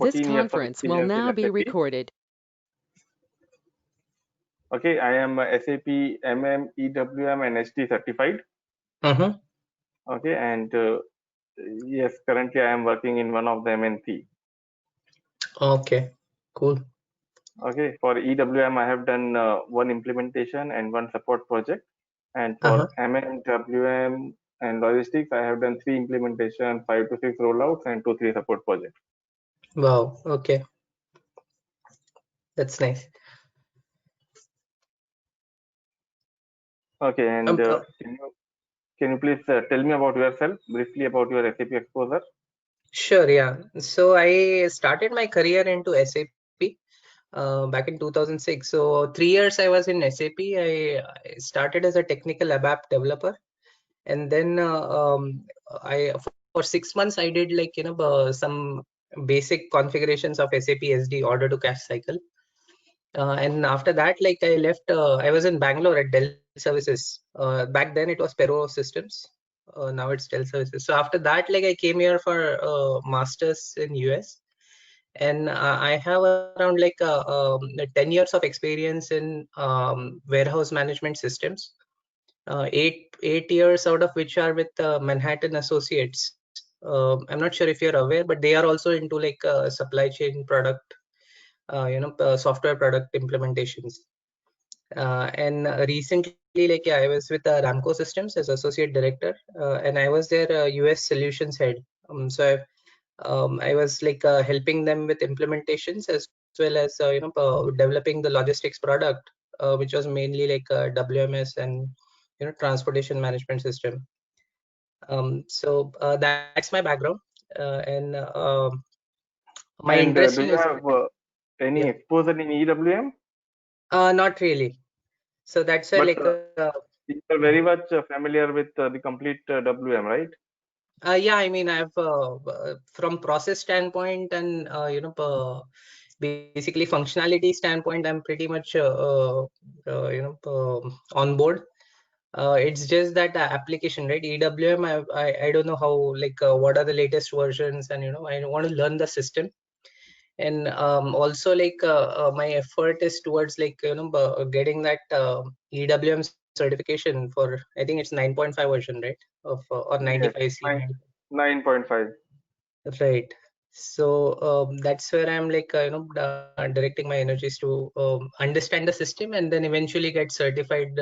This 14 years of conference will experience in now be SAP. recorded. Okay, I am SAP MM, EWM, and SD certified. Okay, and yes, currently I am working in one of the MNC. Okay, cool. Okay, for EWM, I have done one implementation and one support project. And for MM, WM, and logistics, I have done 3 implementation, 5 to 6 rollouts, and 2 3 support projects. Wow. Okay, that's nice. Okay, and can you please tell me about yourself, briefly about your SAP exposure? Sure, yeah. So I started my career into SAP back in 2006. So 3 years I was in SAP. I started as a technical ABAP developer, and then for 6 months I did like some basic configurations of SAP SD order to cash cycle. And after that, like I left. I was in Bangalore at Dell Services. Back then it was Pero Systems. Now it's Dell Services. So after that, like I came here for masters in US, and I have around like 10 years of experience in warehouse management systems. 8 years out of which are with Manhattan Associates. I'm not sure if you're aware, but they are also into like supply chain product, software product implementations. And recently, like I was with Ramco Systems as associate director, and I was their US solutions head. So I was like helping them with implementations as well as developing the logistics product, which was mainly like WMS and transportation management system. So that's my background, and my interest do in you have any exposure in EWM? Not really. So that's why like you are very much familiar with the complete WM, right? Yeah, I mean, I've from process standpoint and basically functionality standpoint, I'm pretty much on board. It's just that application, right? EWM, I don't know how, like what are the latest versions, and I want to learn the system. And also like my effort is towards like getting that EWM certification for, I think it's 9.5 version, right? Of or 95C. 9.5. Right. So that's where I'm like directing my energies to understand the system and then eventually get certified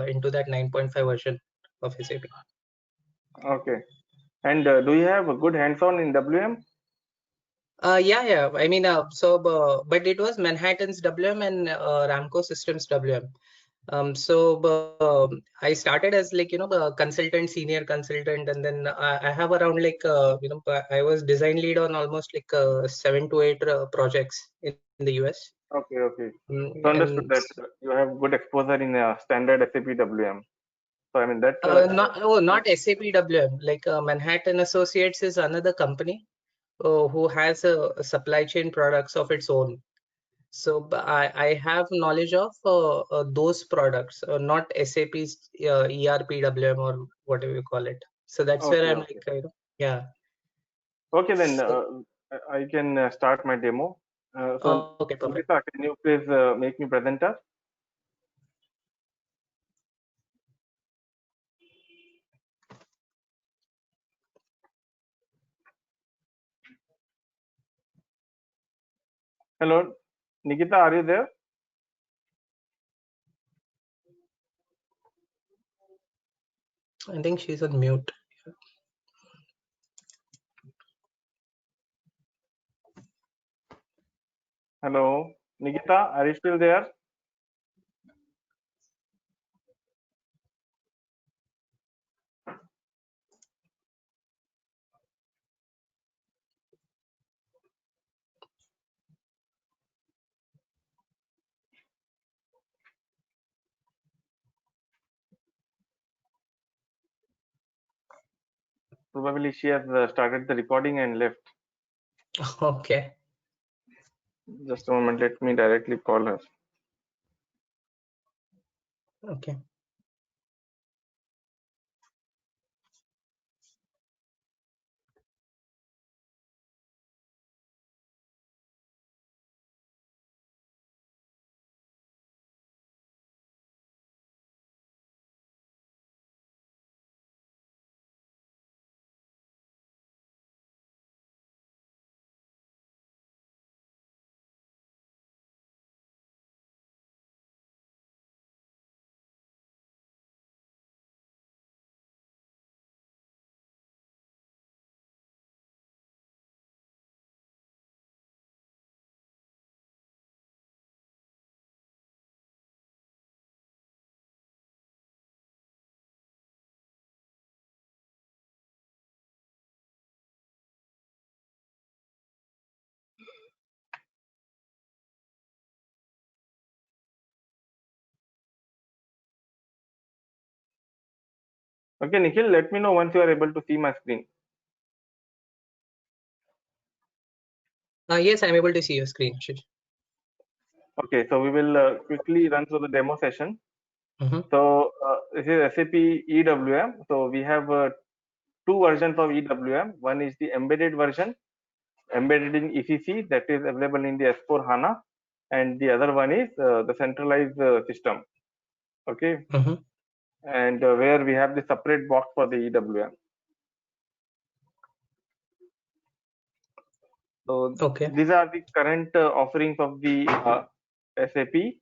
into that 9.5 version of SAP. Okay. And do you have a good hands-on in WM? Yeah. I mean, but it was Manhattan's WM and Ramco Systems WM. So I started as like a consultant, senior consultant, and then I have around like I was design lead on almost like 7 to 8 projects in the US. Okay. So understood that you have good exposure in standard SAP WM. So I mean that. Not SAP WM. Like Manhattan Associates is another company who has a supply chain products of its own. So I have knowledge of those products, not SAP's ERPWM or whatever you call it. So that's where I'm like, yeah. Okay, then I can start my demo. So Okay, perfect. Nikita, can you please make me presenter? Hello, Nikita, are you there? I think she's on mute. Hello, Nikita, are you still there? Probably she has started the recording and left. Okay. Just a moment, let me directly call her. Okay. Okay, Nikhil, let me know once you are able to see my screen. Yes, I'm able to see your screen. Okay, so we will quickly run through the demo session. So this is SAP EWM. So we have two versions of EWM. One is the embedded version, embedded in ECC, that is available in the S4 HANA, and the other one is the centralized system. Okay, and where we have the separate box for the EWM. So these are the current offerings of the SAP.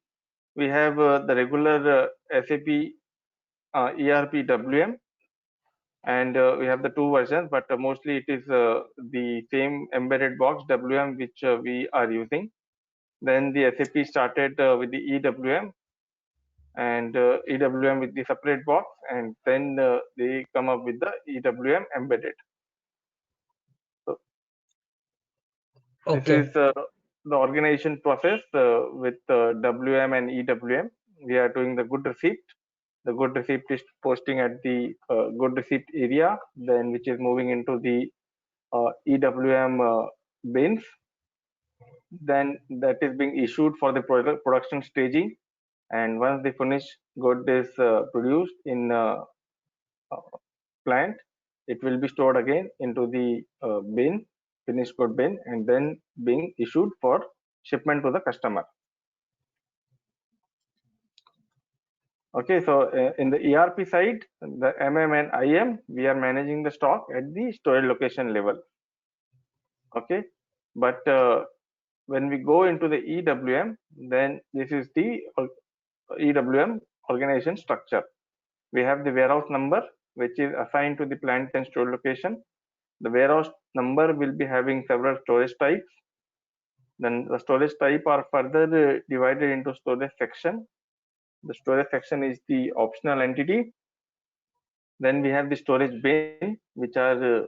We have the regular SAP ERP WM, and we have the two versions, but mostly it is the same embedded box WM which we are using. Then the SAP started with the EWM, and EWM with the separate box, and then they come up with the EWM embedded. So this is the organization process with WM and EWM. We are doing the good receipt. The good receipt is posting at the good receipt area, then which is moving into the EWM bins. Then that is being issued for the production staging, and once the finished good is produced in plant, it will be stored again into the bin, finished good bin, and then being issued for shipment to the customer. Okay, so in the ERP side, the MM and IM, we are managing the stock at the storage location level. Okay, but when we go into the EWM, then this is the EWM organization structure. We have the warehouse number, which is assigned to the plant and store location. The warehouse number will be having several storage types. Then the storage type are further divided into storage section. The storage section is the optional entity. Then we have the storage bin, which are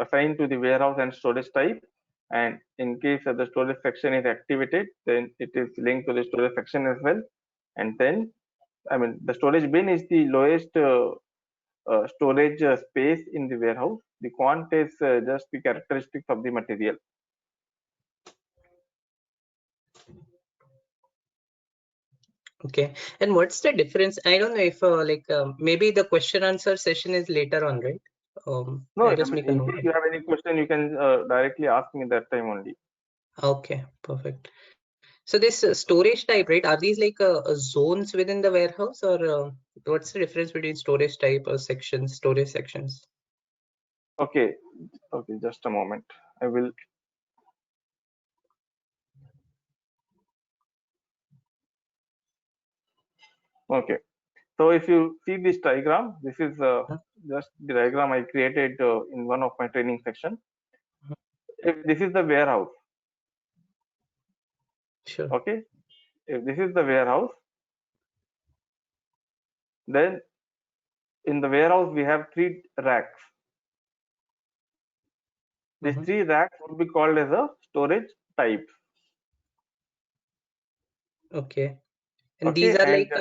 assigned to the warehouse and storage type. And in case the storage section is activated, then it is linked to the storage section as well. And then, I mean, the storage bin is the lowest storage space in the warehouse. The quant is just the characteristics of the material. Okay, and what's the difference? I don't know if maybe the question answer session is later on, right? No, I mean, in case you have any question, you can directly ask me that time only. Okay, perfect. So this storage type, right? Are these like zones within the warehouse, or what's the difference between storage type or sections, storage sections? Okay, okay, just a moment. I will. Okay, so if you see this diagram, this is just the diagram I created in one of my training section. If this is the warehouse, sure. Okay, if this is the warehouse, then in the warehouse we have three racks. These three racks would be called as a storage type. Okay, and these are like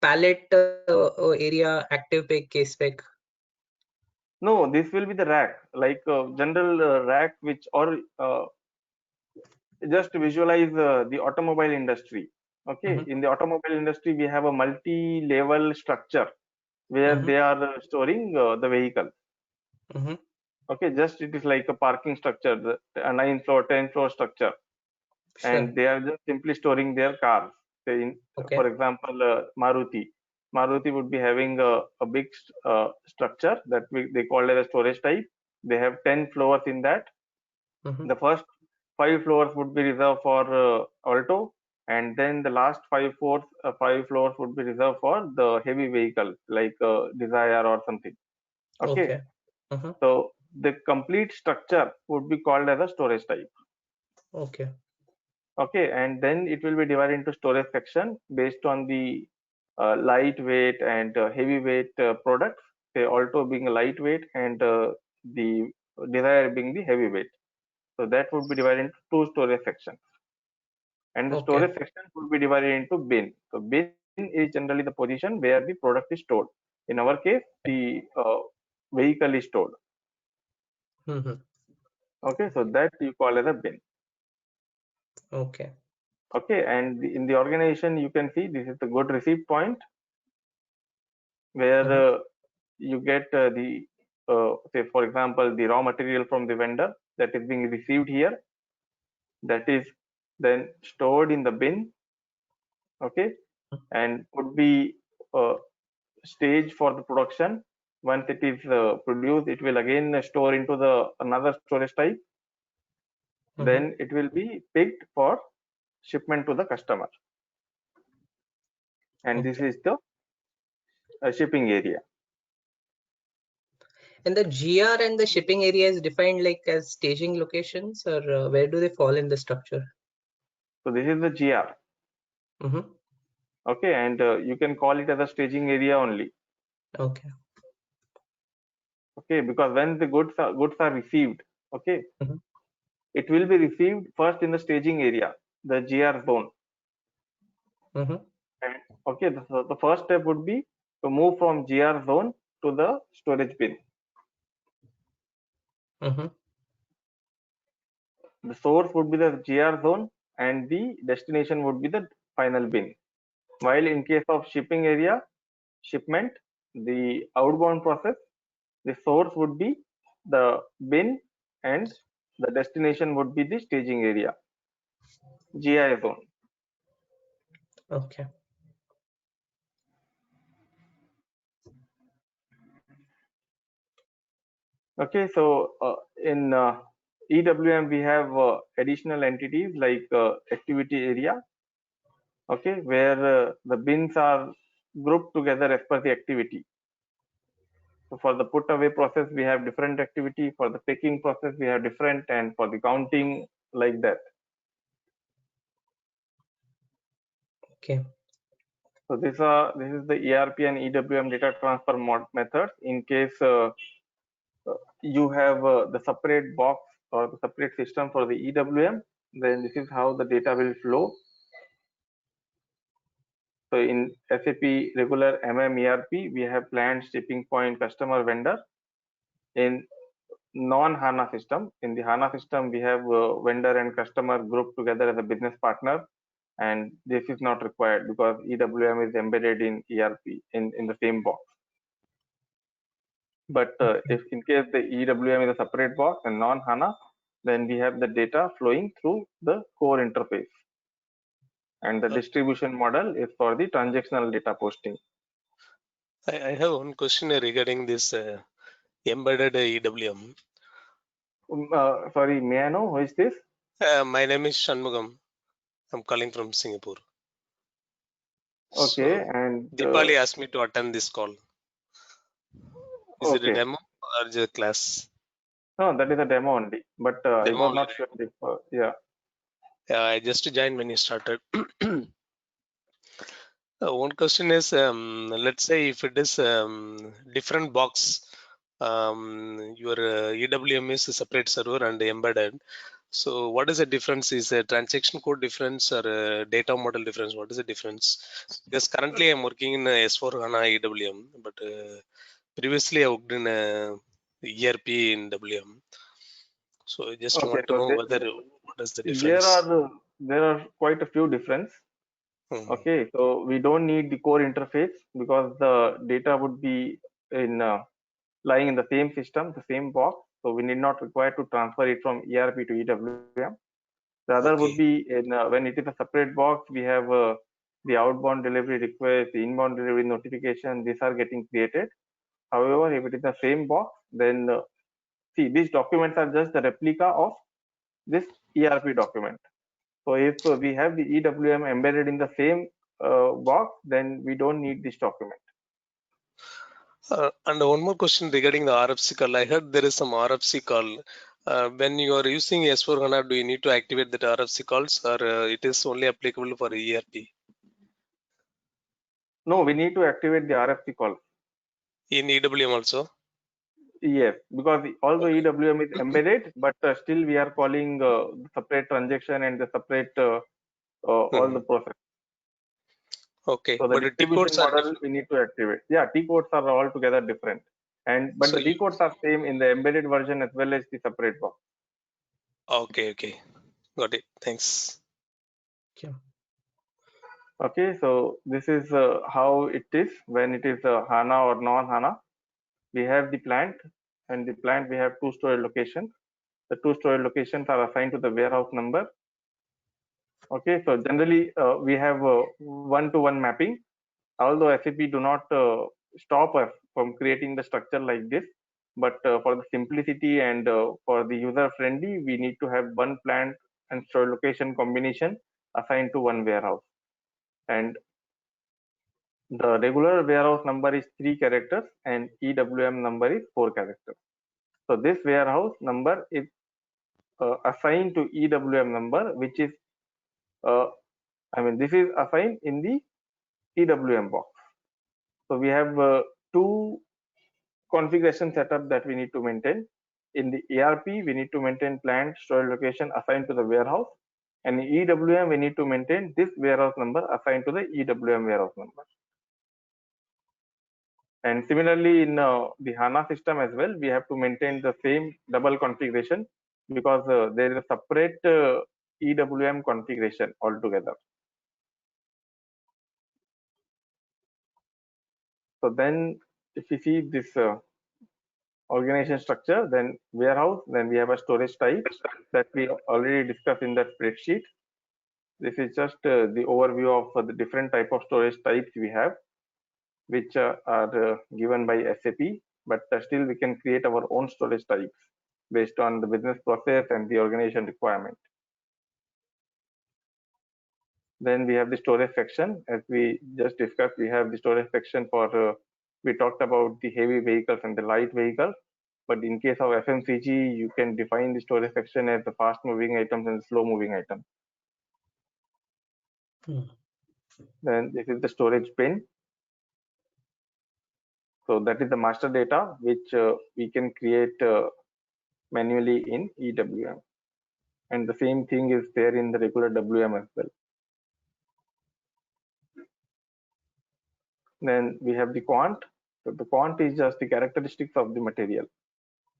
pallet area, active pick, case pick. No, this will be the rack, like general rack, which or just visualize the automobile industry. Okay, in the automobile industry, we have a multi-level structure where they are storing the vehicle. Okay, just it is like a parking structure, a 9-floor, 10-floor structure, and they are just simply storing their cars. Say for example, Maruti would be having a big structure that they call it a storage type. They have 10 floors in that. The first 5 floors would be reserved for Alto, and then the last 5 floors would be reserved for the heavy vehicle like Desire or something. Okay. So the complete structure would be called as a storage type. Okay, and then it will be divided into storage section based on the lightweight and heavyweight products. Say Alto being a lightweight and the Desire being the heavyweight. So that would be divided into two storage sections. And the storage section would be divided into bin. So bin is generally the position where the product is stored. In our case, the vehicle is stored. Okay, so that you call as a bin. Okay. Okay, and in the organization, you can see this is the good receipt point where you get the say, for example, the raw material from the vendor that is being received here, that is then stored in the bin. Okay, and would be staged for the production. Once it is produced, it will again store into the another storage type. Then it will be picked for shipment to the customer. And this is the shipping area. And the GR and the shipping area is defined like as staging locations, or where do they fall in the structure? So this is the GR. Okay, and you can call it as a staging area only. Okay. Okay, because when the goods are received, okay, it will be received first in the staging area, the GR zone. And okay, the first step would be to move from GR zone to the storage bin. The source would be the GR zone and the destination would be the final bin. While in case of shipping area, shipment, the outbound process, the source would be the bin and the destination would be the staging area, GI zone. Okay. Okay, so in EWM we have additional entities like activity area. Okay, where the bins are grouped together as per the activity. So for the put away process, we have different activity. For the picking process, we have different, and for the counting, like that. Okay. So this is the ERP and EWM data transfer methods. In case you have the separate box or the separate system for the EWM, then this is how the data will flow. So in SAP regular ERP, we have planned shipping point, customer, vendor. In non-HANA system, in the HANA system, we have vendor and customer grouped together as a business partner, and this is not required because EWM is embedded in ERP in the same box. But if in case the EWM is a separate box and non-HANA, then we have the data flowing through the core interface. And the distribution model is for the transactional data posting. I have one question regarding this embedded EWM. Sorry, may I know who is this? My name is Shanmugam. I'm calling from Singapore. Okay, so, and Deepali asked me to attend this call. Is it a demo or just a class? No, that is a demo only, but I was not sure if, yeah. Yeah, I just joined when you started. One question is, let's say if it is different box, your EWM is a separate server and embedded. So what is the difference? Is a transaction code difference or a data model difference? What is the difference? Because currently I'm working in S4 HANA EWM, but previously I worked in ERP in WM. So I just want to know what is the difference. There are quite a few difference. Okay, so we don't need the core interface because the data would be in lying in the same system, the same box. So we need not require to transfer it from ERP to EWM. The other would be in when it is a separate box, we have the outbound delivery request, the inbound delivery notification. These are getting created. However, if it is the same box, then see, these documents are just the replica of this ERP document. So if we have the EWM embedded in the same box, then we don't need this document. And one more question regarding the RFC call. I heard there is some RFC call. When you are using S4 HANA, do you need to activate that RFC calls, or it is only applicable for ERP? No, we need to activate the RFC call. In EWM also? Yes, because although EWM is embedded, but still we are calling separate transaction and the separate all the process. Okay, So the but the T distribution codes are model different. we need to activate. Yeah, T codes are altogether different. But So the D codes are same in the embedded version as well as the separate box. okay, got it. Thanks. Yeah. Okay, so this is how it is when it is HANA or non-HANA. We have the plant, and the plant we have two storage locations. The two storage locations are assigned to the warehouse number. Okay, so generally we have one-to-one mapping. Although SAP do not stop us from creating the structure like this, but for the simplicity and for the user friendly, we need to have one plant and storage location combination assigned to one warehouse. And the regular warehouse number is 3 characters and EWM number is 4 characters. So this warehouse number is assigned to EWM number, which is, this is assigned in the EWM box. So we have two configuration setup that we need to maintain. In the ERP, we need to maintain plant storage location assigned to the warehouse. And in EWM, we need to maintain this warehouse number assigned to the EWM warehouse number. And similarly, in the HANA system as well, we have to maintain the same double configuration because there is a separate EWM configuration altogether. So then if you see this organization structure, then warehouse, then we have a storage type that we already discussed in that spreadsheet. This is just the overview of the different type of storage types we have, which are given by SAP, but still we can create our own storage types based on the business process and the organization requirement. Then we have the storage section. As we just discussed, we have the storage section for, we talked about the heavy vehicles and the light vehicles. But in case of FMCG, you can define the storage section as the fast moving items and slow moving items. Then this is the storage bin. So that is the master data, which we can create manually in EWM. And the same thing is there in the regular WM as well. Then we have the quant. So the quant is just the characteristics of the material.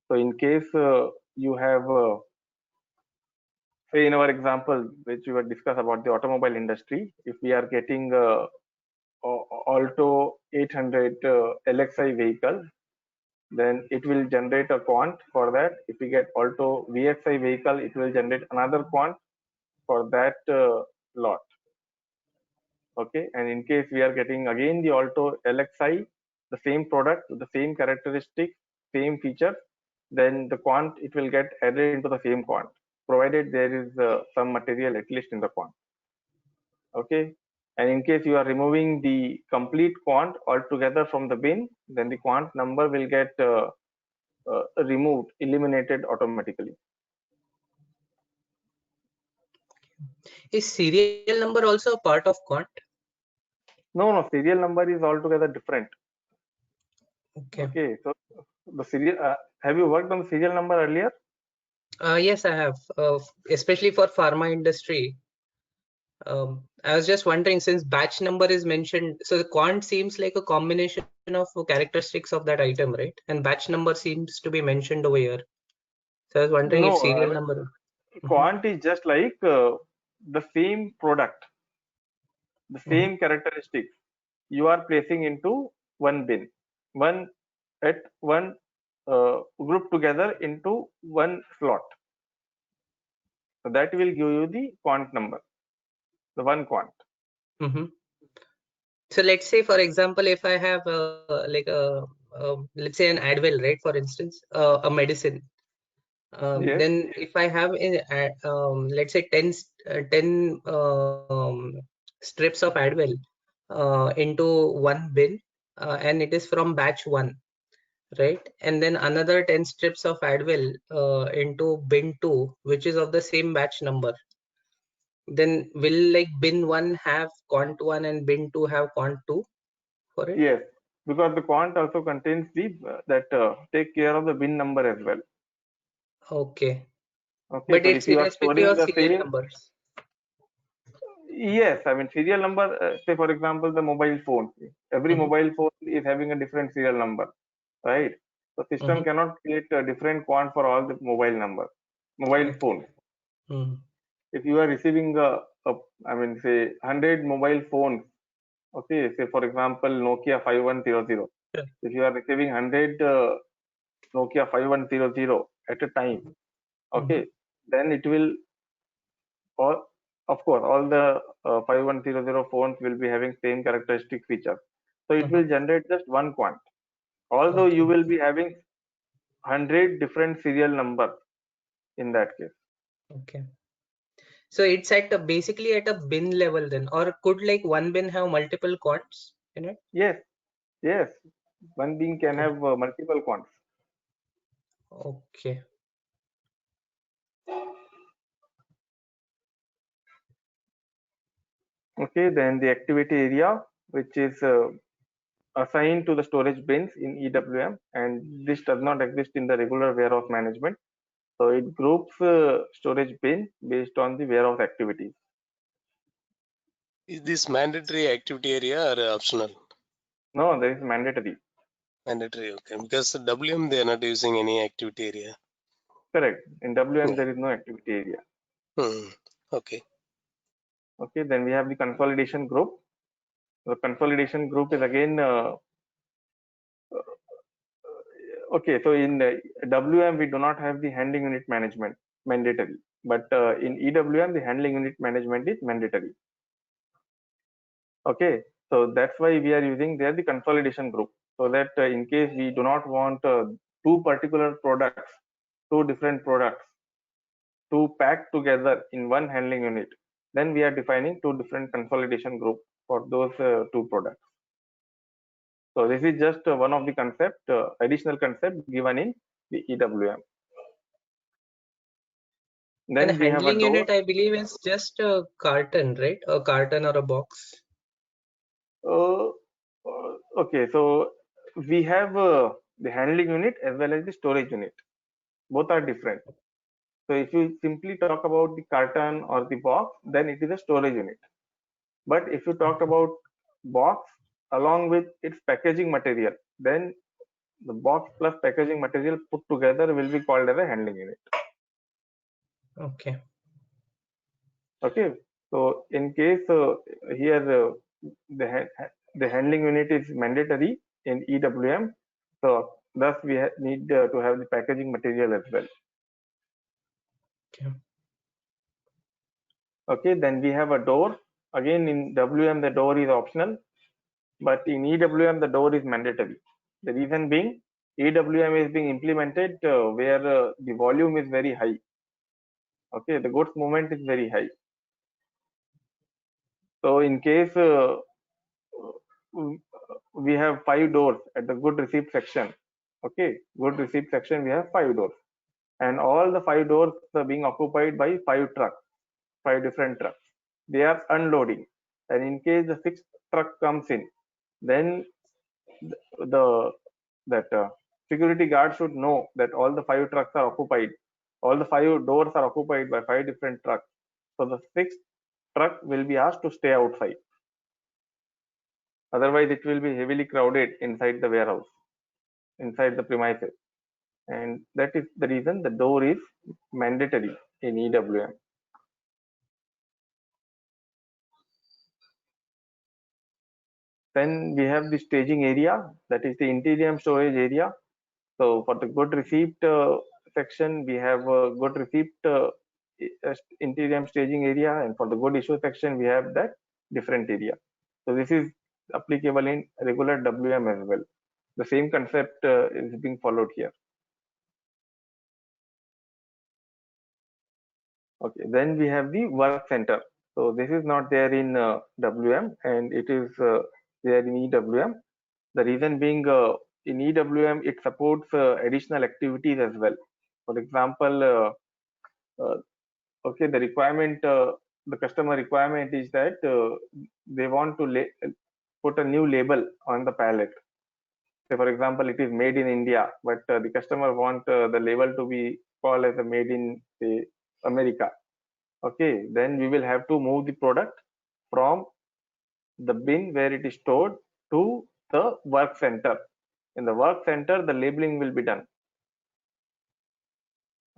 So in case you have, say in our example, which we were discussed about the automobile industry, if we are getting Alto 800 LXI vehicle, then it will generate a quant for that. If we get Alto VXI vehicle, it will generate another quant for that lot. Okay, and in case we are getting again the Alto LXI, the same product, the same characteristic, same feature, then the quant, it will get added into the same quant, provided there is some material at least in the quant. Okay, and in case you are removing the complete quant altogether from the bin, then the quant number will get removed, eliminated automatically. Is serial number also a part of quant? No, serial number is altogether different. Okay, so the serial, have you worked on serial number earlier? Yes, I have, especially for pharma industry. I was just wondering, since batch number is mentioned, so the quant seems like a combination of characteristics of that item, right? And batch number seems to be mentioned over here. So I was wondering if serial number. Quant is just like the same product, the same characteristics you are placing into one bin, one group together into one slot. So that will give you the quant number, the one quant. So let's say, for example, if I have let's say an Advil, right? For instance, a medicine. Yes. Then if I have let's say 10 strips of Advil into one bin, and it is from batch 1, right? And then another 10 strips of Advil into bin 2, which is of the same batch number. Then will like bin 1 have quant 1 and bin 2 have quant 2 for it? Yes, because the quant also contains the take care of the bin number as well. Okay. Okay, But so it's if you are irrespective storing of the serial same numbers. Yes, I mean serial number. Say for example, the mobile phone. Every mobile phone is having a different serial number, right? So system cannot create a different quant for all the mobile phones. If you are receiving I mean say 100 mobile phones, okay, say for example Nokia 5100. If you are receiving 100 Nokia 5100 at a time, okay, then it will all, of course, all the 5100 phones will be having same characteristic feature. So it will generate just one quant. Although you will be having 100 different serial numbers in that case. Okay. So it's at basically at a bin level then, or could like one bin have multiple quants in it? Yes, yes. One bin can have multiple quants. Okay. Okay, then the activity area, which is assigned to the storage bins in EWM, and this does not exist in the regular warehouse management. So it groups storage bin based on the warehouse activities. Is this mandatory activity area or optional? No, there is mandatory. Mandatory, okay. Because the WM they are not using any activity area. Correct. In WM there is no activity area. Okay. Okay, then we have the consolidation group. The consolidation group is again okay. So in WM we do not have the handling unit management mandatory, but in EWM the handling unit management is mandatory. Okay, so that's why we are using there the consolidation group, so that in case we do not want two particular products, two different products to pack together in one handling unit, then we are defining two different consolidation groups for those two products. So this is just one of the concept, additional concept given in the EWM. Then And we have a handling door. unit, I believe, is just a carton, right? A carton or a box. Okay, so we have the handling unit as well as the storage unit. Both are different. So if you simply talk about the carton or the box, then it is a storage unit. But if you talk about box along with its packaging material, then the box plus packaging material put together will be called as a handling unit. Okay. Okay. So in case here the handling unit is mandatory in EWM, so thus we need to have the packaging material as well. Okay. Okay, then we have a door. Again, in WM the door is optional, but in EWM the door is mandatory. The reason being, EWM is being implemented where the volume is very high. Okay, the goods movement is very high. So in case we have 5 doors at the good receipt section. Okay, good receipt section we have 5 doors, and all the 5 doors are being occupied by 5 trucks, 5 different trucks. They are unloading, and in case the 6th truck comes in, then that security guard should know that all the 5 trucks are occupied, all the 5 doors are occupied by 5 different trucks. So the 6th truck will be asked to stay outside. Otherwise, it will be heavily crowded inside the warehouse, inside the premises. And that is the reason the door is mandatory in EWM. Then we have the staging area, that is the interior storage area. So for the good receipt section, we have a good receipt interior staging area, and for the good issue section, we have that different area. So this is applicable in regular WM as well. The same concept is being followed here. Okay, then we have the work center. So this is not there in WM, and it is there in EWM. The reason being, in EWM it supports additional activities as well. For example, okay, the requirement, the customer requirement is that they want to put a new label on the pallet. Say for example, it is made in India, but the customer want the label to be called as a made in say America. Okay, then we will have to move the product from the bin where it is stored to the work center. In the work center, the labeling will be done.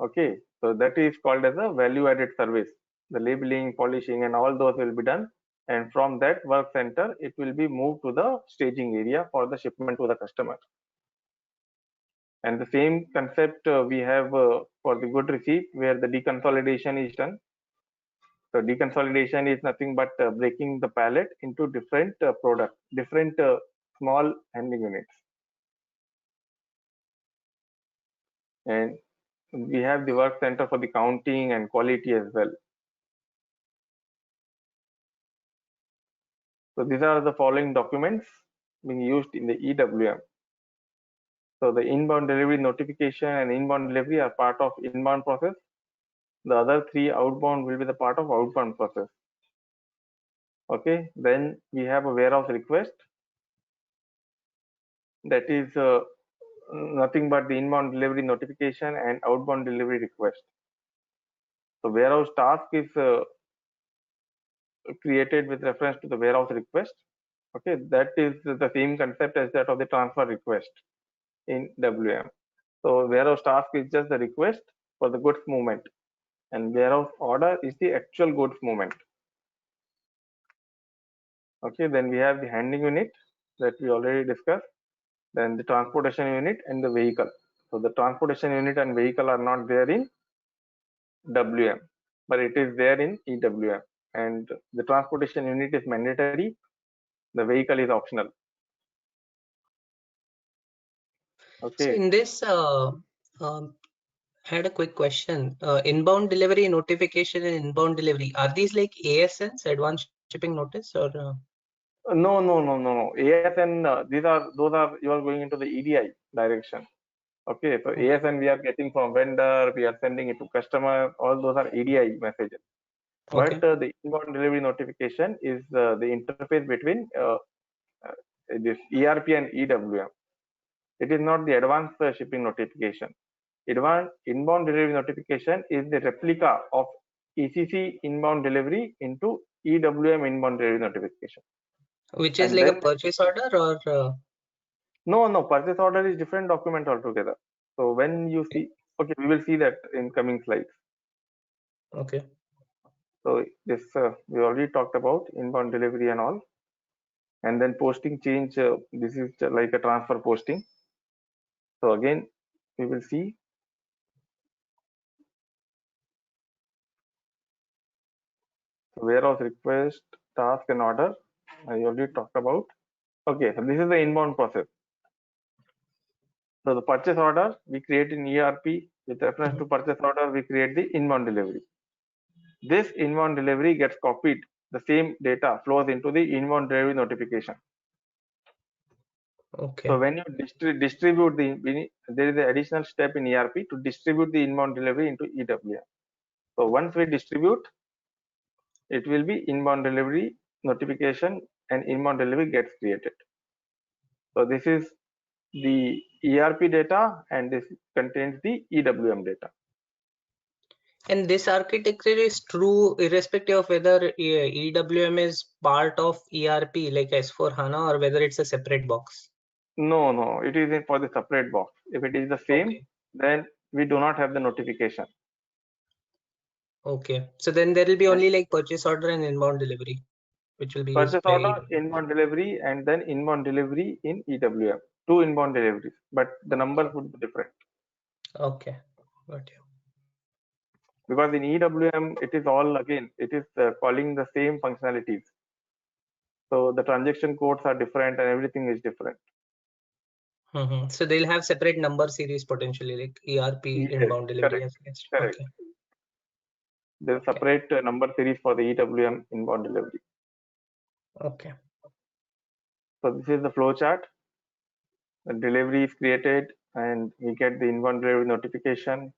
Okay, so that is called as a value added service. The labeling, polishing, and all those will be done. And from that work center, it will be moved to the staging area for the shipment to the customer. And the same concept we have for the good receipt, where the deconsolidation is done. So deconsolidation is nothing but breaking the pallet into different products, different small handling units. And we have the work center for the counting and quality as well. So these are the following documents being used in the EWM. So the inbound delivery notification and inbound delivery are part of inbound process. The other three outbound will be the part of outbound process. Okay, then we have a warehouse request. That is nothing but the inbound delivery notification and outbound delivery request. So warehouse task is created with reference to the warehouse request. Okay, that is the same concept as that of the transfer request in WM. So warehouse task is just the request for the goods movement, and warehouse order is the actual goods movement. Okay, then we have the handling unit that we already discussed, then the transportation unit and the vehicle. So the transportation unit and vehicle are not there in WM, but it is there in EWM. And the transportation unit is mandatory, the vehicle is optional. Okay. So in this, I had a quick question. Inbound delivery notification and inbound delivery, are these like ASNs, advanced shipping notice, or? No. ASN, those are you are going into the EDI direction. Okay, so Okay. ASN we are getting from vendor, we are sending it to customer. All those are EDI messages. Okay. But the inbound delivery notification is the interface between this ERP and EWM. It is not the advanced shipping notification. Inbound delivery notification is the replica of ECC inbound delivery into EWM inbound delivery notification. Which is And like then a purchase order, or? No, purchase order is different document altogether. So when you see, okay, we will see that in coming slides. Okay. So this we already talked about inbound delivery and all, and then posting change. This is like a transfer posting. So again, we will see. So warehouse request, task, and order. I already talked about. Okay, so this is the inbound process. So the purchase order we create in ERP with reference to purchase order, we create the inbound delivery. This inbound delivery gets copied. The same data flows into the inbound delivery notification. Okay. So when you distribute there is an additional step in ERP to distribute the inbound delivery into EWM. So once we distribute, it will be inbound delivery notification and inbound delivery gets created. So this is the ERP data and this contains the EWM data. And this architecture is true irrespective of whether EWM is part of ERP like S4HANA or whether it's a separate box. No, it is for the separate box. If it is the same, Okay. then we do not have the notification. Okay. So then there will be only like purchase order and inbound delivery, which will be used Purchase by order, inbound delivery, and then inbound delivery in EWM. 2 inbound deliveries, but the numbers would be different. Okay. Got you. Because in EWM, it is all again, it is calling the same functionalities. So the transaction codes are different and everything is different. So they'll have separate number series potentially, like ERP inbound delivery. Correct. As Correct. Okay. There's a separate number series for the EWM inbound delivery. Okay. So this is the flow chart. The delivery is created and we get the inbound delivery notification.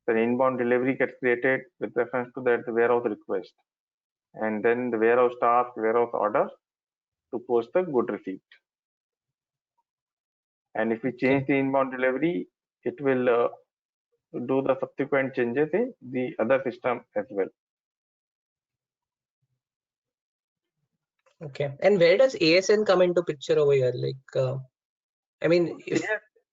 The inbound delivery gets created with reference to that the warehouse request. And then the warehouse task, warehouse order to post the good receipt. And if we change the inbound delivery, it will do the subsequent changes in the other system as well. Okay. And where does ASN come into picture over here? Like, I mean, if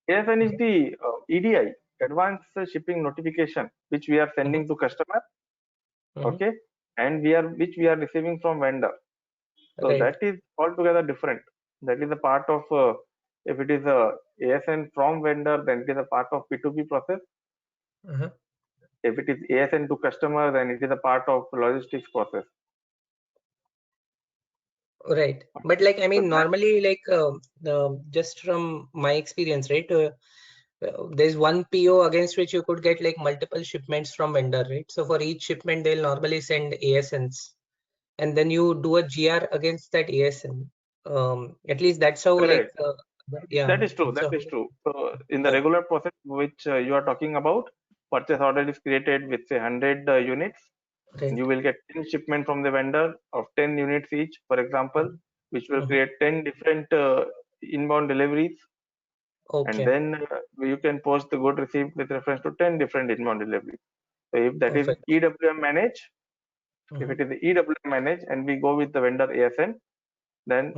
ASN is the EDI, Advanced Shipping Notification, which we are sending to customer, okay, and which we are receiving from vendor. So right. that is altogether different. That is a part of, if it is a ASN from vendor, then it is a part of P2P process. If it is ASN to customer, then it is a part of logistics process. Right. But like, I mean, So normally, like, just from my experience, right, there's one PO against which you could get like multiple shipments from vendor, right? So for each shipment, they'll normally send ASNs, and then you do a GR against that ASN. At least that's how, like, correct. yeah. That is true. So, That is true. So in the regular process which you are talking about, purchase order is created with say 100 units. right. You will get 10 shipment from the vendor of 10 units each, for example, which will create 10 different inbound deliveries. And Okay. then you can post the good received with reference to 10 different inbound deliveries. So if that is Perfect. EWM manage, if it is the EWM manage and we go with the vendor ASN, then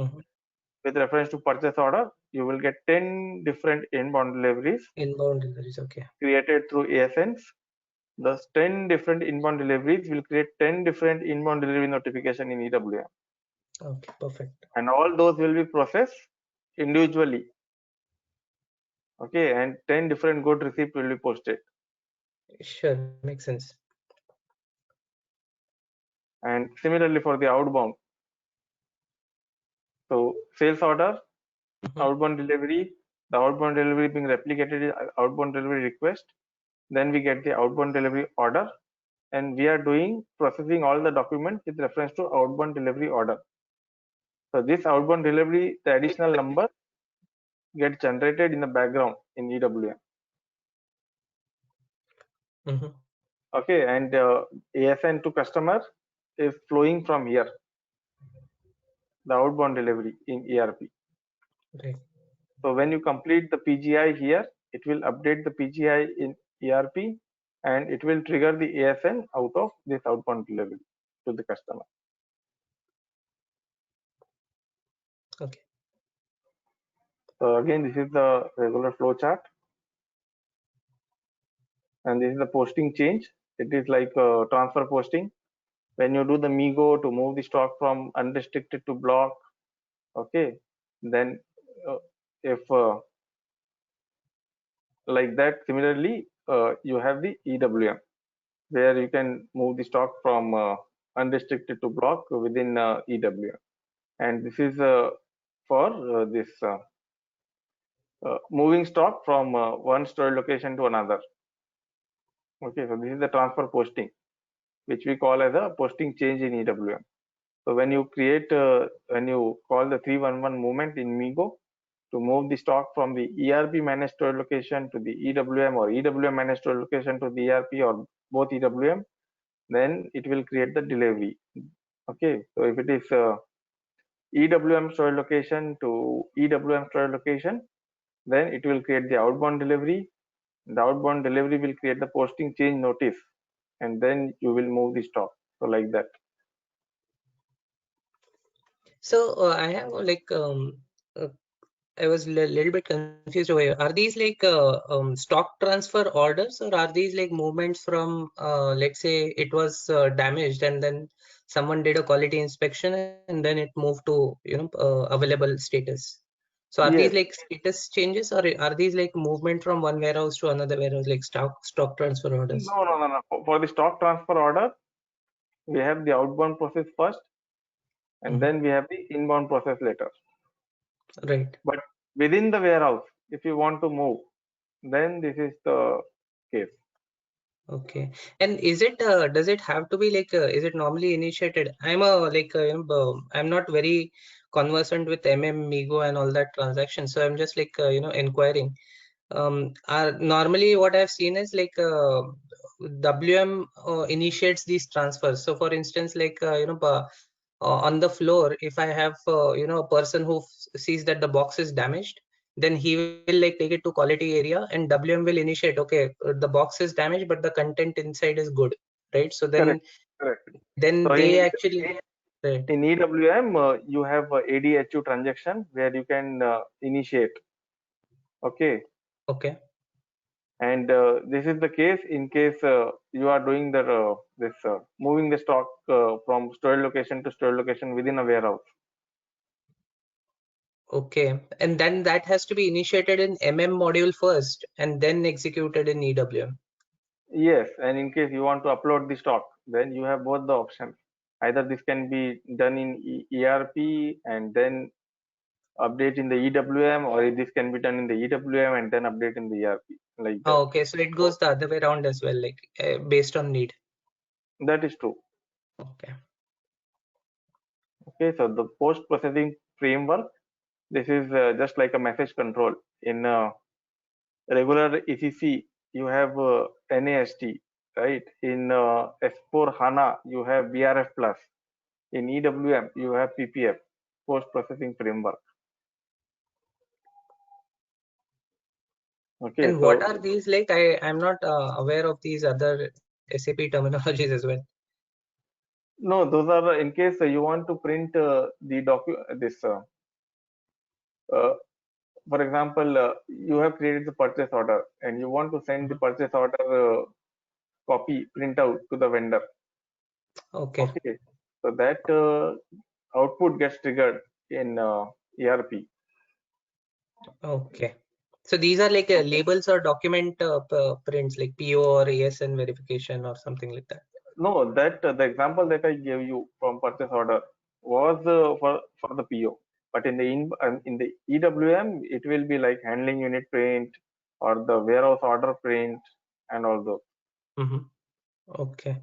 with reference to purchase order, you will get 10 different inbound deliveries Inbound deliveries. Okay. created through ASNs. Thus 10 different inbound deliveries will create 10 different inbound delivery notification in EWM. Okay. Perfect. And all those will be processed individually. Okay, and 10 different good receipts will be posted. Sure, makes sense. And similarly for the outbound. So sales order, outbound delivery, the outbound delivery being replicated in outbound delivery request. Then we get the outbound delivery order, and we are doing processing all the documents with reference to outbound delivery order. So this outbound delivery, the additional number gets generated in the background in EWM. Okay, and ASN to customer is flowing from here, the outbound delivery in ERP. Right. So when you complete the PGI here, it will update the PGI in ERP, and it will trigger the ASN out of this outbound delivery to the customer. Okay. So again, this is the regular flow chart, and this is the posting change. It is like transfer posting. When you do the MIGO to move the stock from unrestricted to block, okay, then if like that, similarly, you have the EWM, where you can move the stock from unrestricted to block within EWM. And this is for this moving stock from one storage location to another. Okay, so this is the transfer posting, which we call as a posting change in EWM. So when you create, when you call the 311 movement in MIGO to move the stock from the ERP managed storage location to the EWM, or EWM managed storage location to the ERP, or both EWM, then it will create the delivery. Okay, so if it is EWM storage location to EWM storage location, then it will create the outbound delivery. The outbound delivery will create the posting change notice, and then you will move the stock. So like that. So I have like I was a little bit confused over here. Are these like stock transfer orders, or are these like movements from let's say it was damaged and then someone did a quality inspection and then it moved to available status? So are these like status changes, or are these like movement from one warehouse to another warehouse, like stock transfer orders? No. For the stock transfer order, we have the outbound process first, and then we have the inbound process later. Right. But within the warehouse, if you want to move, then this is the case. Okay. And is it does it have to be like is it normally initiated? I'm I'm not very conversant with MIGO and all that transactions, so I'm just like inquiring. Normally what I've seen is like WM initiates these transfers. So for instance, like on the floor, if I have a person who sees that the box is damaged, then he will like take it to quality area, and WM will initiate, okay, the box is damaged but the content inside is good, right? So then Correct. then So they actually Right. In EWM, you have ADHU transaction where you can initiate. Okay. Okay. And this is the case in case you are doing the moving the stock from storage location to storage location within a warehouse. Okay. And then that has to be initiated in module first and then executed in EWM. Yes, and in case you want to upload the stock, then you have both the options. Either this can be done in ERP and then update in the EWM, or this can be done in the EWM and then update in the ERP, like that. Oh, okay. So it goes the other way around as well, like based on need. That is true. Okay. Okay, so the post-processing framework, this is just like a message control. In regular ECC, you have NAST, right? In S4 HANA, you have BRF plus. In EWM, you have PPF, post-processing framework. Okay, And what are these like? I'm not aware of these other SAP terminologies as well. No, those are in case you want to print the for example, you have created the purchase order and you want to send the purchase order copy printout to the vendor. Okay. Okay, so that output gets triggered in ERP. Okay. So these are like labels or document prints like PO or ASN verification or something like that. No, that the example that I gave you from purchase order was for the PO, but in the EWM it will be like handling unit print or the warehouse order print and all those. Okay.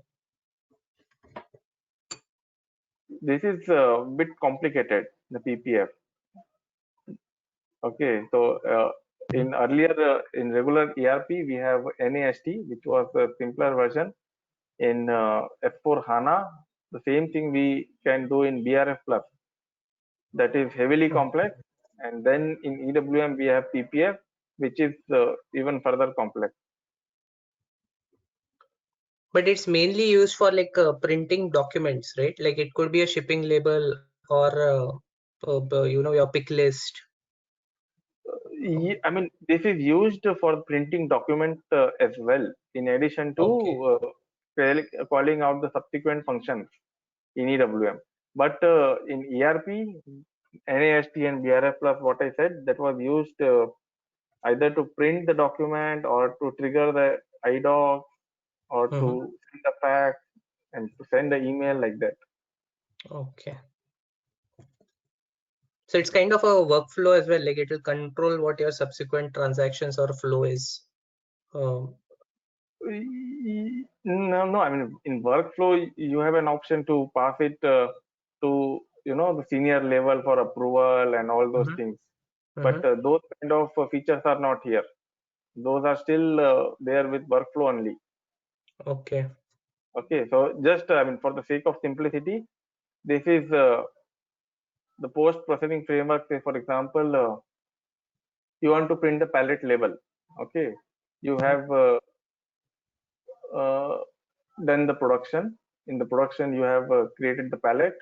This is a bit complicated, the PPF. Okay, so in earlier in regular ERP we have NAST, which was a simpler version. In S4 HANA, the same thing we can do in BRF plus. That is heavily complex. And then in EWM we have PPF, which is even further complex. But it's mainly used for like printing documents, right? Like it could be a shipping label or your pick list. I mean, this is used for printing document as well, in addition to calling out the subsequent functions in EWM. But in ERP, NAST and BRF plus, what I said, that was used either to print the document or to trigger the IDOC or to send the fax and to send the email like that. Okay. So it's kind of a workflow as well, like it will control what your subsequent transactions or flow is. No, I mean, in workflow, you have an option to pass it to, the senior level for approval and all those things. But those kind of features are not here. Those are still there with workflow only. Okay. Okay, so just, I mean, for the sake of simplicity, this is the post-processing framework. Say, for example, you want to print the pallet label. Okay, you have done the production. In the production, you have created the pallet.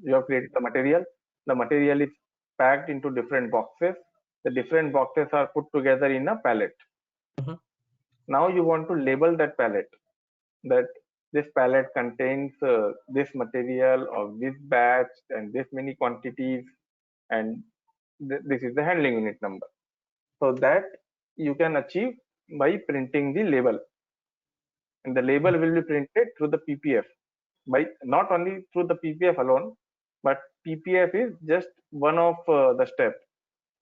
You have created the material. The material is packed into different boxes. The different boxes are put together in a pallet. Now you want to label that pallet, that this pallet contains this material of this batch and this many quantities, and this is the handling unit number. So that you can achieve by printing the label, and the label will be printed through the PPF, by not only through the PPF alone, but PPF is just one of the steps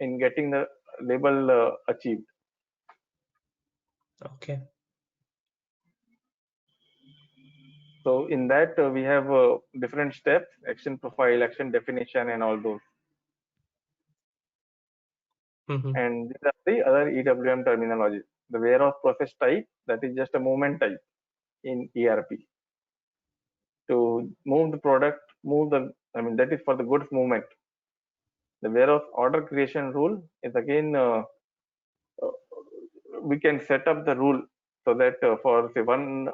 in getting the label achieved. Okay. So in that we have different steps: action profile, action definition, and all those. And these are the other EWM terminologies. The warehouse process type, that is just a movement type in ERP. To move the product, that is for the goods movement. The warehouse order creation rule is again, we can set up the rule so that for say one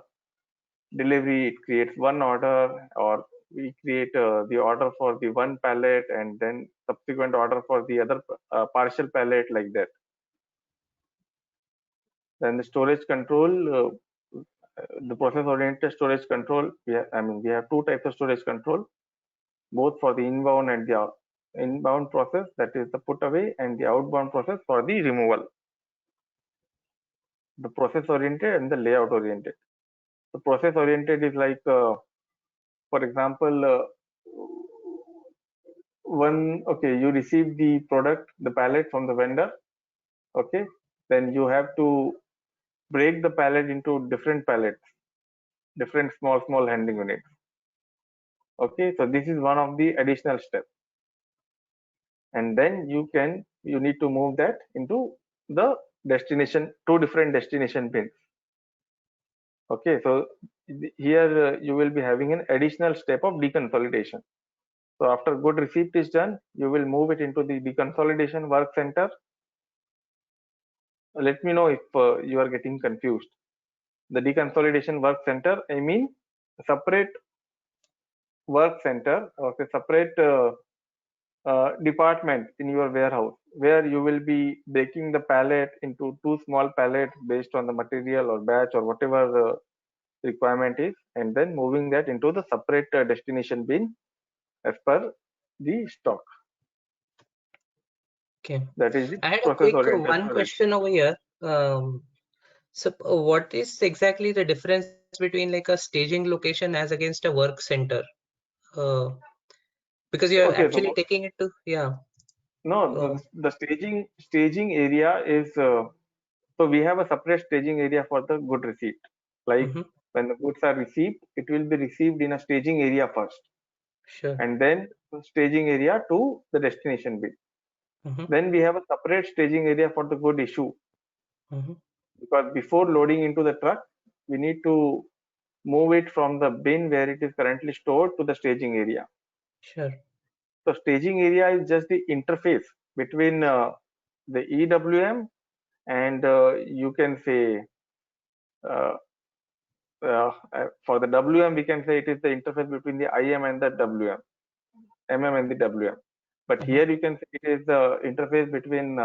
delivery, it creates one order, or we create the order for the one pallet and then subsequent order for the other partial pallet, like that. Then the storage control, the process-oriented storage control. We have two types of storage control, both for the inbound and the inbound process, that is the put away, and the outbound process for the removal. The process-oriented and the layout-oriented. The process-oriented is like, for example, you receive the product, the pallet from the vendor. Okay, then you have to break the pallet into different pallets, different small handling units. Okay, so this is one of the additional steps, and then you need to move that into the destination, two different destination bins. Okay, so here you will be having an additional step of deconsolidation. So after good receipt is done, you will move it into the deconsolidation work center. Let me know if you are getting confused. The deconsolidation work center, I mean a separate work center or a separate department in your warehouse, where you will be breaking the pallet into two small pallets based on the material or batch or whatever the requirement is, and then moving that into the separate destination bin as per the stock. Okay. That is the I had a process quick oriented one storage. question over here. So what is exactly the difference between like a staging location as against a work center? Because you're Okay, actually so taking it to, yeah. no, the staging area is so we have a separate staging area for the good receipt. Like when the goods are received, it will be received in a staging area first, Sure. and then staging area to the destination bin. Then we have a separate staging area for the good issue, because before loading into the truck, we need to move it from the bin where it is currently stored to the staging area. Sure. So staging area is just the interface between the EWM and you can say for the WM, we can say it is the interface between the IM and the WM, MM and the WM. But here you can say it is the interface between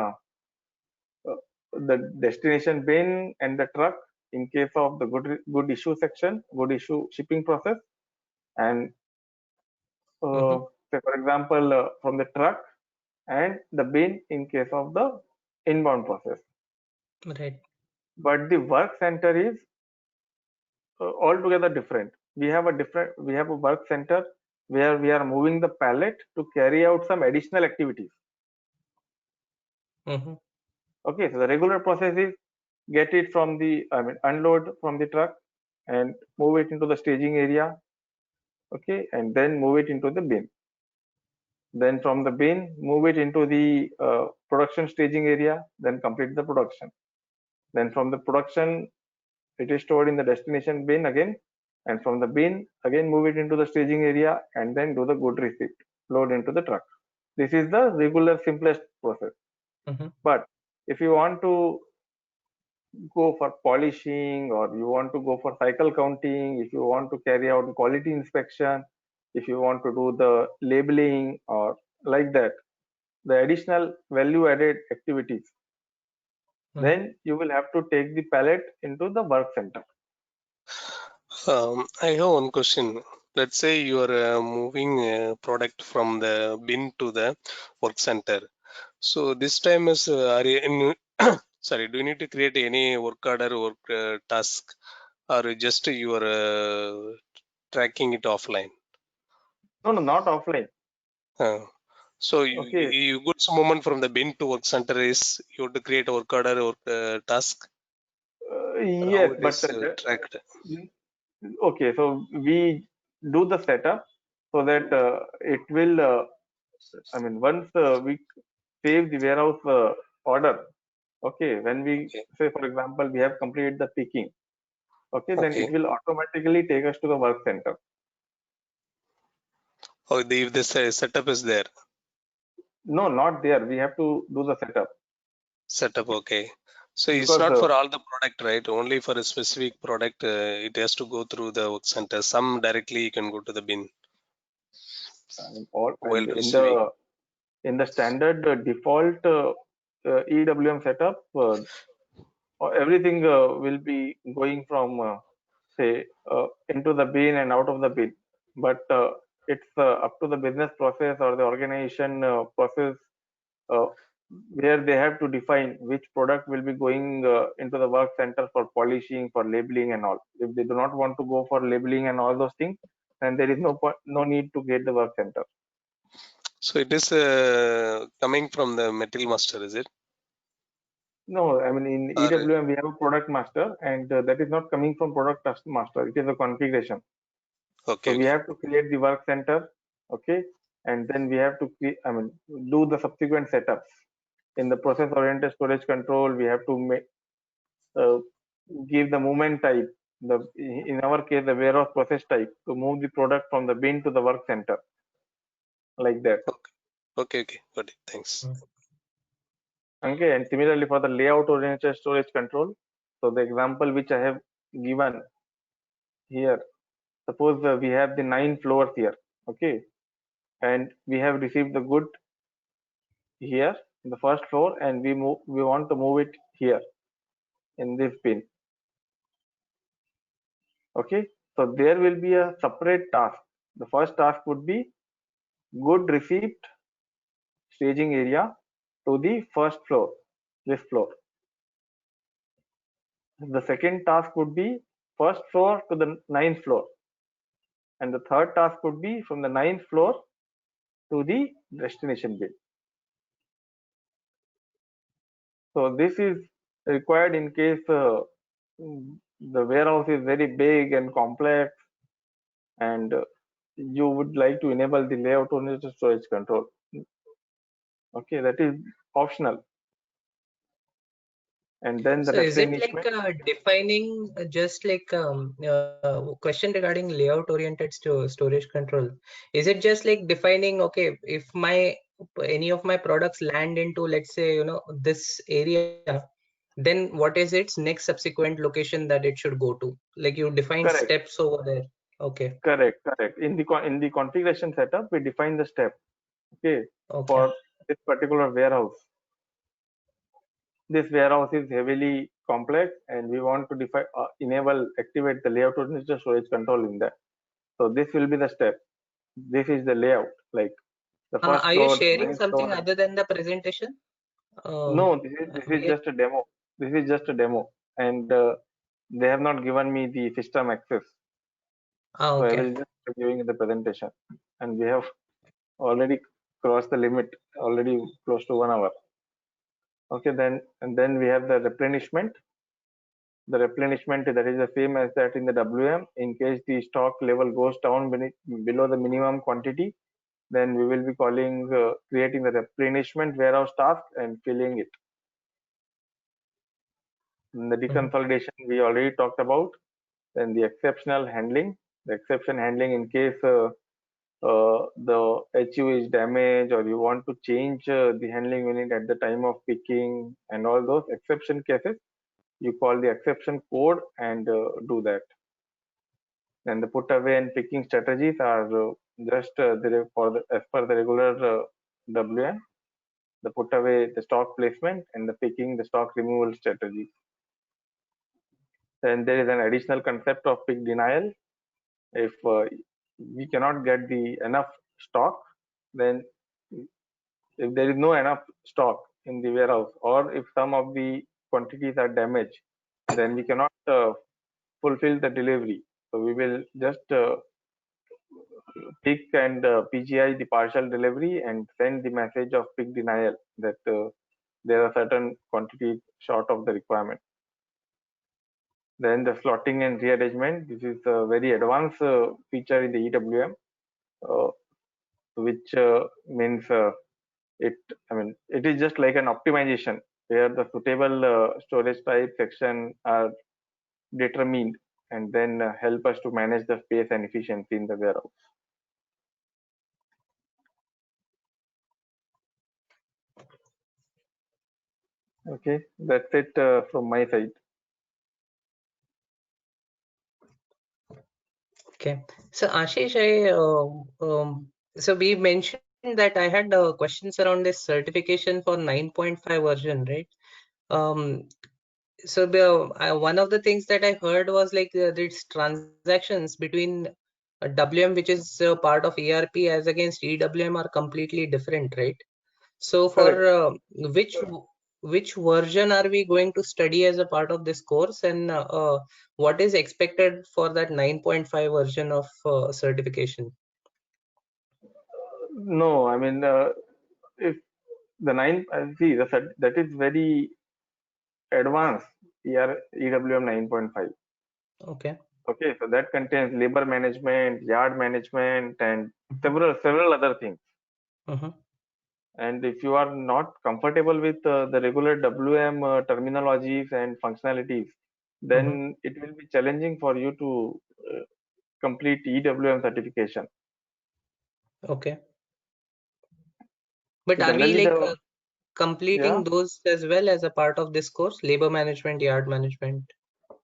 the destination bin and the truck in case of the good issue section, good issue shipping process, and say for example from the truck and the bin in case of the inbound process. Right. But the work center is altogether different. We have a work center where we are moving the pallet to carry out some additional activities. Okay, so the regular process is get it from the, unload from the truck and move it into the staging area. Okay, and then move it into the bin. Then from the bin, move it into the production staging area, then complete the production. Then from the production, it is stored in the destination bin again, and from the bin again move it into the staging area and then do the good receipt, load into the truck. This is the regular simplest process. But if you want to go for polishing, or you want to go for cycle counting, if you want to carry out quality inspection, if you want to do the labeling or like that, the additional value added activities, then you will have to take the pallet into the work center. I have one question. Let's say you are moving a product from the bin to the work center. So this time is sorry, do you need to create any work order or task, or just you are tracking it offline? No, not offline. So you got some movement from the bin to work center is you have to create a work order or task? Yes, but tracked. Okay, so we do the setup so that it will, once we save the warehouse order, okay, when we say, for example, we have completed the picking, okay, then it will automatically take us to the work center. Oh, if the setup is there? No, not there. We have to do the setup. Setup, okay. So it's not for all the product, right? Only for a specific product, it has to go through the work center. Some directly you can go to the bin. While receiving. In the standard default EWM setup, everything will be going from say into the bin and out of the bin, but it's up to the business process or the organization process uh, where they have to define which product will be going into the work center for polishing, for labeling and all. If they do not want to go for labeling and all those things, then there is no need to get the work center. So it is coming from the Metal Master, is it? No, I mean in EWM we have a product master, and that is not coming from product master. It is a configuration. Okay. So we have to create the work center, okay, and then we have to do the subsequent setups. In the process-oriented storage control, we have to make give the movement type. In our case, the warehouse process type to move the product from the bin to the work center, like that. Okay, got it. Thanks. Okay, and similarly for the layout-oriented storage control. So the example which I have given here, suppose we have the 9 floors here, okay, and we have received the good here in the first floor, and we want to move it here in this bin. Okay, so there will be a separate task. The first task would be good receipt staging area to the first floor, this floor. The second task would be first floor to the 9th floor, and the third task would be from the 9th floor to the destination bin. So this is required in case the warehouse is very big and complex, and you would like to enable the layout oriented storage control. Okay, that is optional. And then the So is it like replenishment. defining just like question regarding layout oriented storage control? Is it just like defining, okay, if any of my products land into, let's say, this area, then what is its next subsequent location that it should go to? Like you define Correct. steps over there. Okay. Correct. In the configuration setup, we define the step. Okay. For this particular warehouse. This warehouse is heavily complex, and we want to define, activate the layout oriented storage control in that. So this will be the step. This is the layout. Like the first Are floor, you sharing something other than the presentation? No, this is just a demo. This is just a demo, and they have not given me the system access. So I will just be giving the presentation, and we have already crossed the limit, already close to 1 hour. Okay, then we have the replenishment. The replenishment, that is the same as that in the WM. In case the stock level goes down below the minimum quantity, then we will be creating the replenishment warehouse task and filling it. In the deconsolidation we already talked about. Then the exceptional handling. The exception handling in case the HU is damaged, or you want to change the handling unit at the time of picking, and all those exception cases, you call the exception code and do that. And the put away and picking strategies are just as per the regular WM. The put away, the stock placement, and the picking, the stock removal strategy. Then there is an additional concept of pick denial. If we cannot get enough stock, then if there is no enough stock in the warehouse, or if some of the quantities are damaged, then we cannot fulfill the delivery. So we will just pick and PGI the partial delivery and send the message of pick denial that there are certain quantities short of the requirement. Then the slotting and rearrangement. This is a very advanced feature in the EWM, which means it is just like an optimization where the suitable storage type section are determined, and then help us to manage the space and efficiency in the warehouse. Okay, that's it from my side. Okay, so Ashish, So we mentioned that I had questions around this certification for 9.5 version, right? Um, so one of the things that I heard was like these transactions between WM, which is part of ERP, as against EWM, are completely different, right? So for Correct. which version are we going to study as a part of this course, and what is expected for that 9.5 version of certification? No, I mean, if the nine, see, that is very advanced EWM 9.5. Okay. Okay, so that contains labor management, yard management, and several other things. Mm-hmm. And if you are not comfortable with the regular WM terminologies and functionalities, Mm-hmm. then it will be challenging for you to complete EWM certification. Okay. But So are we generally, like the yeah, completing those as well as a part of this course? Labor management, yard management.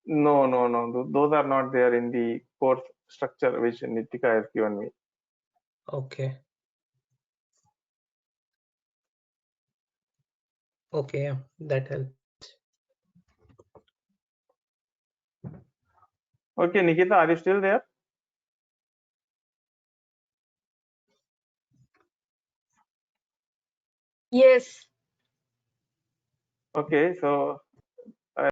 no. Those are not there in the course structure which Nitika has given me. Okay. Okay, yeah, that helps. Okay, Nikita, are you still there? Yes. Okay, so